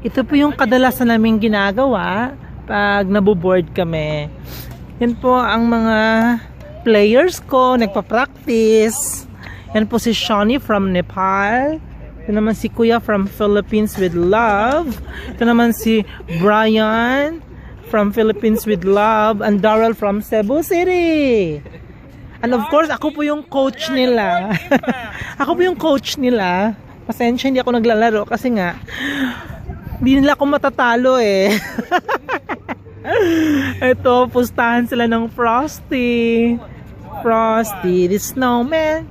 Ito po yung kadalasan naming ginagawa pag naboboard kami. Yan po ang mga players ko, nagpa-practice. Yan po si Shawnee from Nepal. Ito naman si Kuya from Philippines with Love. Ito naman si Brian from Philippines with Love. And Darrell from Cebu City. And of course, ako po yung coach nila. Ako po yung coach nila. Pasensya, hindi ako naglalaro kasi nga hindi nila ako matatalo eh. Ito, pustahan sila ng Frosty. Frosty the Snowman.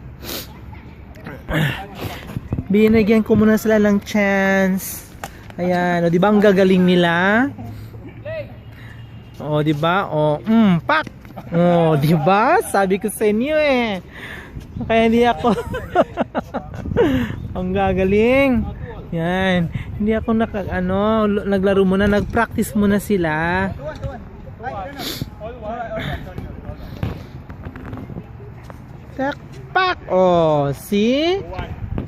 Binigyan ko muna sila ng chance. Ayan, o di ba ang gagaling nila? O di ba? O, pak. O, di ba? Sabi ko sa inyo eh. Kaya hindi ako ang gagaling. Yan. Hindi ako naglaro muna, nag-practice muna sila. Tak, pak. Oh, see?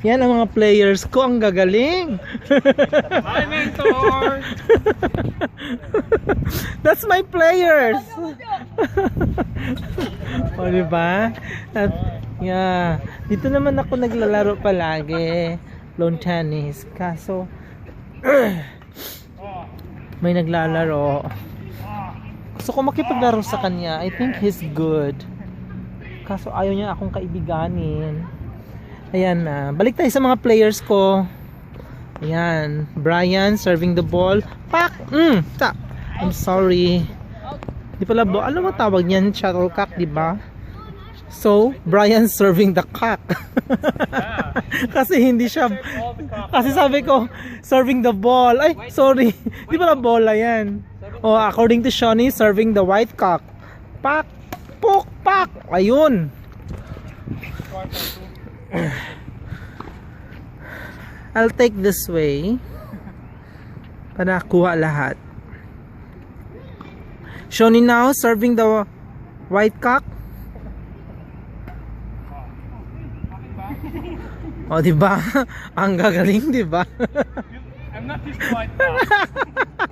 Yan ang mga players ko, ang gagaling. Hi, mentor. That's my players. O, diba? At, yeah. Dito naman ako naglalaro palagi. Lawn tennis. Kaso, may naglalaro. Gusto ko makipaglaro sa kanya. I think he's good. Kaso ayaw niya akong kaibiganin. Ayan na. Balik tayo sa mga players ko. Ayan. Brian serving the ball. Pak! I'm sorry. Di pala ball. Ano ba tawag niyan? Shuttlecock, di ba? So, Brian serving the cock. Kasi hindi siya. Kasi sabi ko, serving the ball. Ay, sorry. Di pala bola yan. Oh, according to Shawnee, serving the white cock. Pak! Puk! Pak! Ayun. I'll take this way para kuha lahat. Shawnee now serving the white cock. O, diba? Ang gagaling, diba? I'm not used to white cock.